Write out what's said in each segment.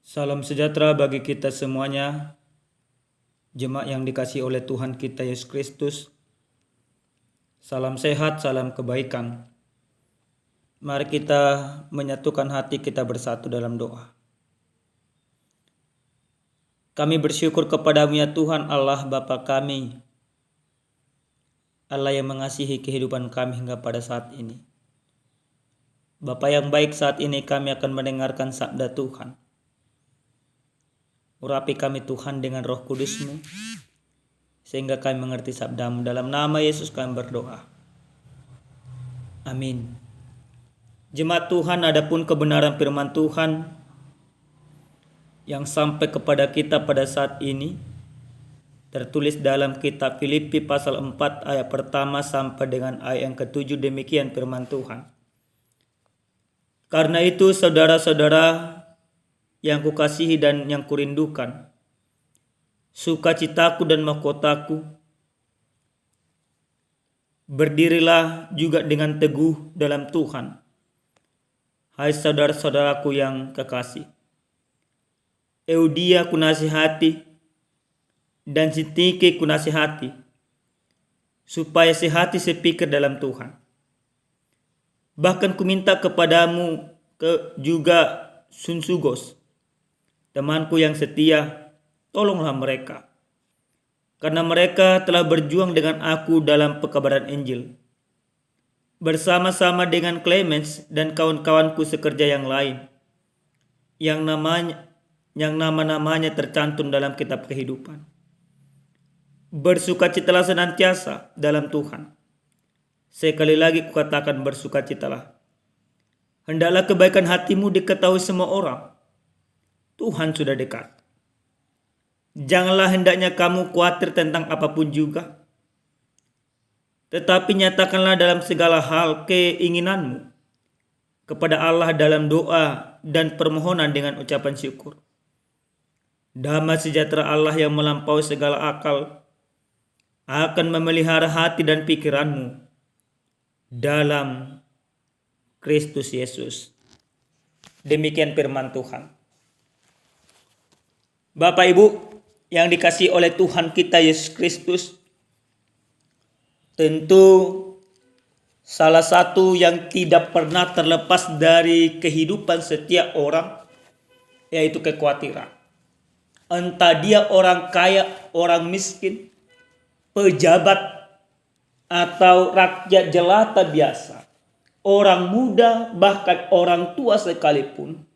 Salam sejahtera bagi kita semuanya, jemaat yang dikasihi oleh Tuhan kita Yesus Kristus. Salam sehat, salam kebaikan. Mari kita menyatukan hati kita bersatu dalam doa. Kami bersyukur kepadamu ya Tuhan Allah Bapa kami, Allah yang mengasihi kehidupan kami hingga pada saat ini. Bapa yang baik, saat ini kami akan mendengarkan sabda Tuhan. Urapi kami Tuhan dengan Roh Kudus-Mu, sehingga kami mengerti sabda-Mu. Dalam nama Yesus kami berdoa. Amin. Jemaat Tuhan, adapun kebenaran firman Tuhan yang sampai kepada kita pada saat ini tertulis dalam kitab Filipi pasal 4 ayat pertama sampai dengan ayat yang ke-7. Demikian firman Tuhan. Karena itu saudara-saudara yang kukasihi dan yang kurindukan, sukacitaku dan mahkotaku, berdirilah juga dengan teguh dalam Tuhan. Hai saudara-saudaraku yang kekasih, Eudia kunasihati dan Sintike kunasihati, supaya sehati sepikir dalam Tuhan. Bahkan kuminta kepadamu juga Sunsugos, temanku yang setia, tolonglah mereka, karena mereka telah berjuang dengan aku dalam pekabaran Injil, bersama-sama dengan Clemens dan kawan-kawanku sekerja yang lain, yang nama-namanya tercantum dalam kitab kehidupan. Bersukacitalah senantiasa dalam Tuhan. Sekali lagi kukatakan, bersukacitalah. Hendaklah kebaikan hatimu diketahui semua orang. Tuhan sudah dekat. Janganlah hendaknya kamu khawatir tentang apapun juga, tetapi nyatakanlah dalam segala hal keinginanmu kepada Allah dalam doa dan permohonan dengan ucapan syukur. Damai sejahtera Allah yang melampaui segala akal akan memelihara hati dan pikiranmu dalam Kristus Yesus. Demikian firman Tuhan. Bapak Ibu yang dikasihi oleh Tuhan kita Yesus Kristus, tentu salah satu yang tidak pernah terlepas dari kehidupan setiap orang yaitu kekhawatiran. Entah dia orang kaya, orang miskin, pejabat, atau rakyat jelata biasa, orang muda, bahkan orang tua sekalipun,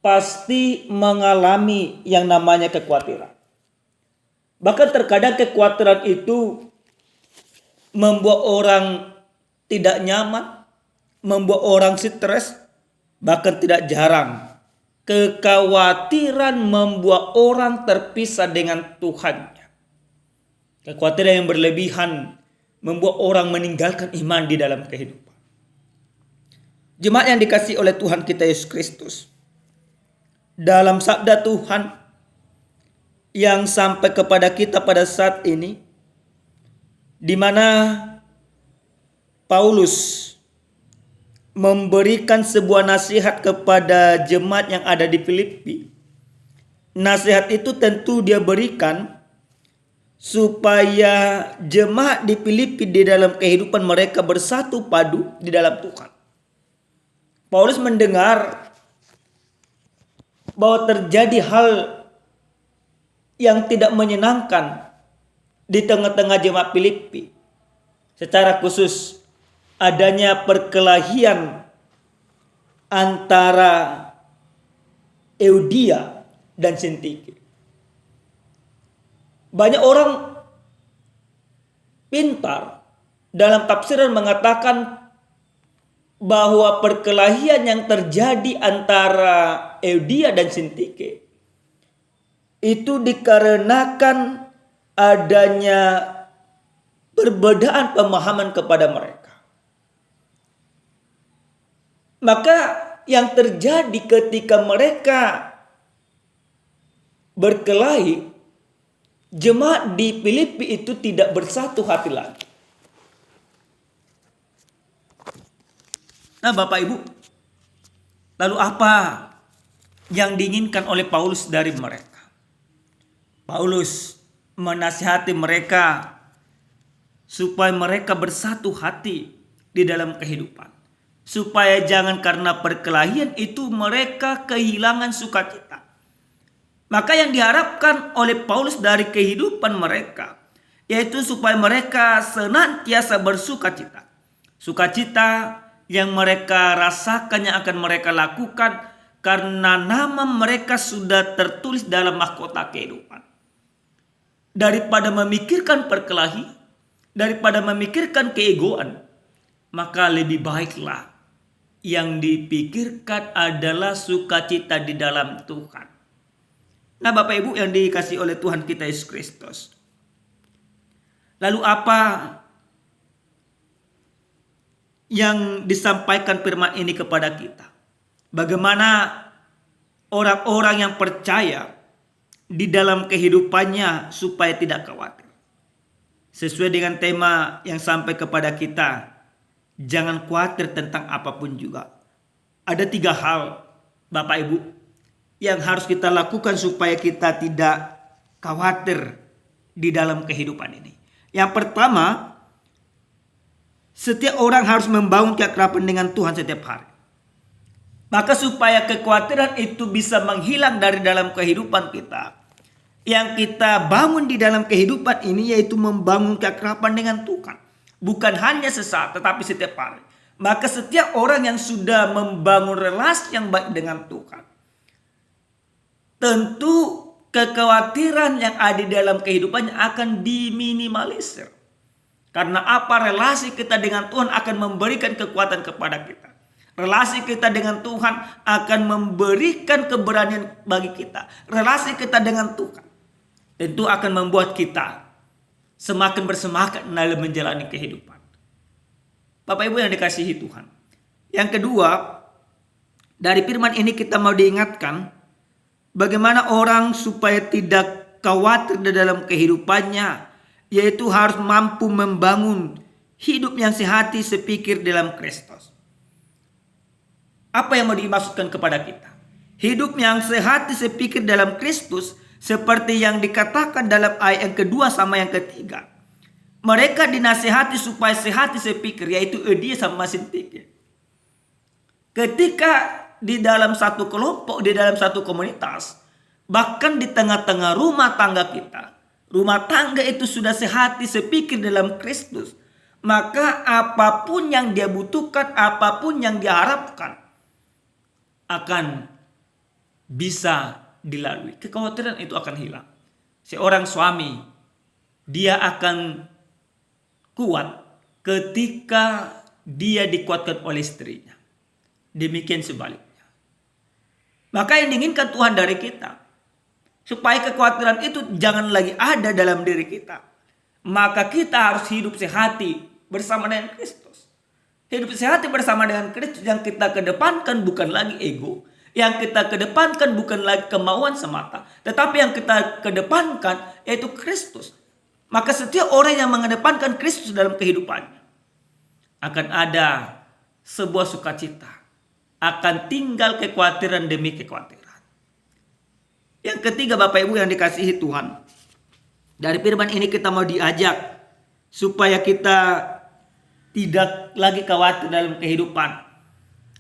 pasti mengalami yang namanya kekhawatiran. Bahkan terkadang kekhawatiran itu membuat orang tidak nyaman, membuat orang stres, bahkan tidak jarang kekhawatiran membuat orang terpisah dengan Tuhannya. Kekhawatiran yang berlebihan membuat orang meninggalkan iman di dalam kehidupan. Jemaat yang dikasihi oleh Tuhan kita Yesus Kristus, dalam sabda Tuhan yang sampai kepada kita pada saat ini, di mana Paulus memberikan sebuah nasihat kepada jemaat yang ada di Filipi. Nasihat itu tentu dia berikan supaya jemaat di Filipi di dalam kehidupan mereka bersatu padu di dalam Tuhan. Paulus mendengar bahwa terjadi hal yang tidak menyenangkan di tengah-tengah jemaat Filipi. Secara khusus adanya perkelahian antara Eudia dan Sintike. Banyak orang pintar dalam tafsiran mengatakan bahwa perkelahian yang terjadi antara Eudia dan Sintike itu dikarenakan adanya perbedaan pemahaman kepada mereka. Maka yang terjadi ketika mereka berkelahi, jemaat di Filipi itu tidak bersatu hati lagi. Nah Bapak Ibu, lalu apa yang diinginkan oleh Paulus dari mereka. Paulus menasihati mereka supaya mereka bersatu hati di dalam kehidupan. Supaya jangan karena perkelahian itu mereka kehilangan sukacita. Maka yang diharapkan oleh Paulus dari kehidupan mereka, yaitu supaya mereka senantiasa bersukacita. Sukacita yang mereka rasakan, yang akan mereka lakukan, karena nama mereka sudah tertulis dalam mahkota kehidupan. Daripada memikirkan perkelahian, daripada memikirkan keegoan, maka lebih baiklah yang dipikirkan adalah sukacita di dalam Tuhan. Nah, Bapak Ibu yang dikasihi oleh Tuhan kita Yesus Kristus. Lalu apa yang disampaikan firman ini kepada kita? Bagaimana orang-orang yang percaya di dalam kehidupannya supaya tidak khawatir? Sesuai dengan tema yang sampai kepada kita, jangan khawatir tentang apapun juga. Ada 3 hal, Bapak Ibu, yang harus kita lakukan supaya kita tidak khawatir di dalam kehidupan ini. Yang pertama, setiap orang harus membangun keakraban dengan Tuhan setiap hari. Maka supaya kekhawatiran itu bisa menghilang dari dalam kehidupan kita, yang kita bangun di dalam kehidupan ini yaitu membangun keakraban dengan Tuhan. Bukan hanya sesaat, tetapi setiap hari. Maka setiap orang yang sudah membangun relasi yang baik dengan Tuhan, tentu kekhawatiran yang ada di dalam kehidupannya akan diminimalisir. Karena apa? Relasi kita dengan Tuhan akan memberikan kekuatan kepada kita. Relasi kita dengan Tuhan akan memberikan keberanian bagi kita. Relasi kita dengan Tuhan tentu akan membuat kita semakin bersemangat dalam menjalani kehidupan. Bapak Ibu yang dikasihi Tuhan. Yang kedua, dari firman ini kita mau diingatkan bagaimana orang supaya tidak khawatir di dalam kehidupannya, yaitu harus mampu membangun hidup yang sehati sepikir dalam Kristus. Apa yang mau dimaksudkan kepada kita? Hidup yang sehati sepikir dalam Kristus, seperti yang dikatakan dalam ayat yang kedua sama yang ketiga. Mereka dinasihati supaya sehati sepikir, yaitu dia sama Sintik. Ketika di dalam satu kelompok, di dalam satu komunitas, bahkan di tengah-tengah rumah tangga kita, rumah tangga itu sudah sehati sepikir dalam Kristus, maka apapun yang dia butuhkan, apapun yang diharapkan akan bisa dilalui. Kekhawatiran itu akan hilang. Seorang suami, dia akan kuat ketika dia dikuatkan oleh istrinya. Demikian sebaliknya. Maka yang diinginkan Tuhan dari kita, supaya kekhawatiran itu jangan lagi ada dalam diri kita, maka kita harus hidup sehati bersama dengan Kristus. Hidup sehati bersama dengan Kristus, yang kita kedepankan bukan lagi ego, yang kita kedepankan bukan lagi kemauan semata, tetapi yang kita kedepankan yaitu Kristus. Maka setiap orang yang mengedepankan Kristus dalam kehidupannya akan ada sebuah sukacita, akan tinggal kekhawatiran demi kekhawatiran. Yang ketiga, Bapak Ibu yang dikasihi Tuhan, dari firman ini kita mau diajak supaya kita tidak lagi khawatir dalam kehidupan,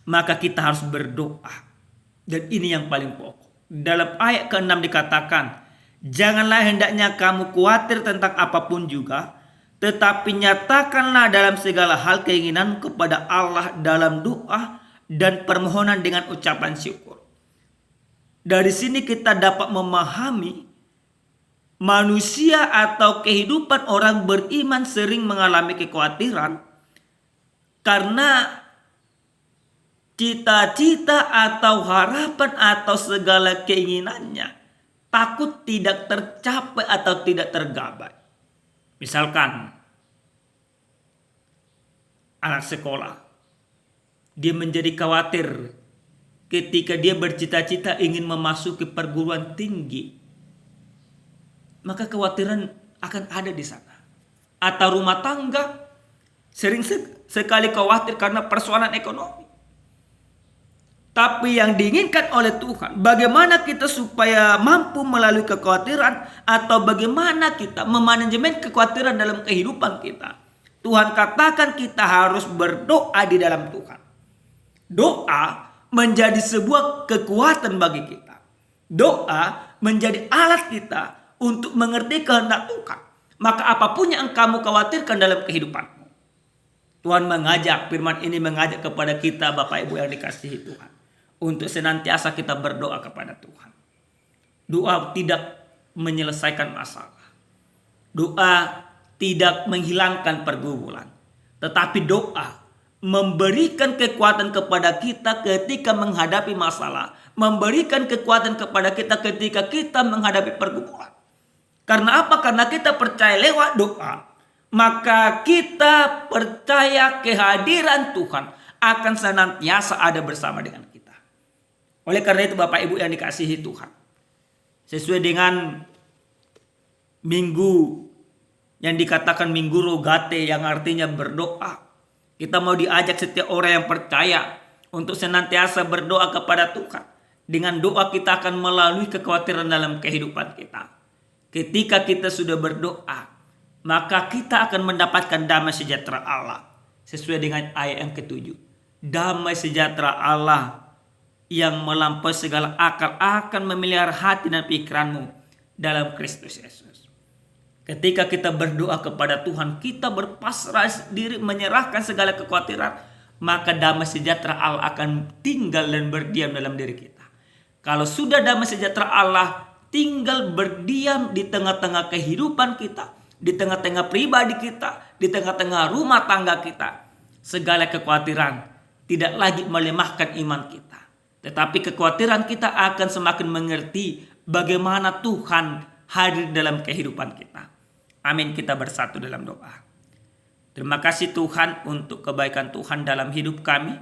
maka kita harus berdoa. Dan ini yang paling pokok. Dalam ayat ke-6 dikatakan, janganlah hendaknya kamu khawatir tentang apapun juga, tetapi nyatakanlah dalam segala hal keinginan kepada Allah dalam doa dan permohonan dengan ucapan syukur. Dari sini kita dapat memahami manusia atau kehidupan orang beriman sering mengalami kekhawatiran karena cita-cita atau harapan atau segala keinginannya takut tidak tercapai atau tidak tergapai. Misalkan anak sekolah, dia menjadi khawatir ketika dia bercita-cita ingin memasuki perguruan tinggi, maka kekhawatiran akan ada di sana. Atau rumah tangga sering sekali khawatir karena persoalan ekonomi. Tapi yang diinginkan oleh Tuhan, bagaimana kita supaya mampu melalui kekhawatiran, atau bagaimana kita memanajemen kekhawatiran dalam kehidupan kita. Tuhan katakan kita harus berdoa di dalam Tuhan. Doa menjadi sebuah kekuatan bagi kita. Doa menjadi alat kita untuk mengerti kehendak Tuhan. Maka apapun yang kamu khawatirkan dalam kehidupanmu, Tuhan mengajak, firman ini mengajak kepada kita Bapak Ibu yang dikasihi Tuhan, untuk senantiasa kita berdoa kepada Tuhan. Doa tidak menyelesaikan masalah. Doa tidak menghilangkan pergumulan. Tetapi doa memberikan kekuatan kepada kita ketika menghadapi masalah. Memberikan kekuatan kepada kita ketika kita menghadapi pergumulan. Karena apa? Karena kita percaya lewat doa, maka kita percaya kehadiran Tuhan akan senantiasa ada bersama dengan kita. Oleh karena itu Bapak Ibu yang dikasihi Tuhan, sesuai dengan minggu yang dikatakan minggu rogate, yang artinya berdoa, kita mau diajak setiap orang yang percaya untuk senantiasa berdoa kepada Tuhan. Dengan doa kita akan melalui kekhawatiran dalam kehidupan kita. Ketika kita sudah berdoa, maka kita akan mendapatkan damai sejahtera Allah. Sesuai dengan ayat yang ke-7. Damai sejahtera Allah yang melampaui segala akal akan memelihara hati dan pikiranmu dalam Kristus Yesus. Ketika kita berdoa kepada Tuhan, kita berpasrah diri, menyerahkan segala kekhawatiran, maka damai sejahtera Allah akan tinggal dan berdiam dalam diri kita. Kalau sudah damai sejahtera Allah tinggal berdiam di tengah-tengah kehidupan kita, di tengah-tengah pribadi kita, di tengah-tengah rumah tangga kita, segala kekhawatiran tidak lagi melemahkan iman kita. Tetapi kekhawatiran kita akan semakin mengerti bagaimana Tuhan hadir dalam kehidupan kita. Amin, kita bersatu dalam doa. Terima kasih Tuhan untuk kebaikan Tuhan dalam hidup kami.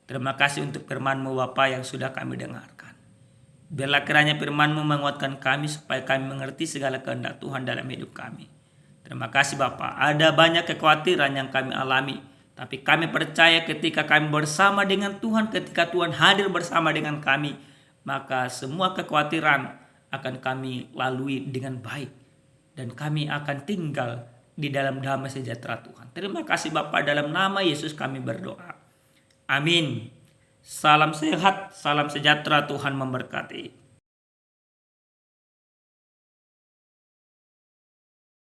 Terima kasih untuk firman-Mu Bapa yang sudah kami dengarkan. Biarlah kiranya firman-Mu menguatkan kami supaya kami mengerti segala kehendak Tuhan dalam hidup kami. Terima kasih Bapa. Ada banyak kekhawatiran yang kami alami, tapi kami percaya ketika kami bersama dengan Tuhan, ketika Tuhan hadir bersama dengan kami, maka semua kekhawatiran akan kami lalui dengan baik, dan kami akan tinggal di dalam damai sejahtera Tuhan. Terima kasih Bapa, dalam nama Yesus kami berdoa. Amin. Salam sehat, salam sejahtera, Tuhan memberkati.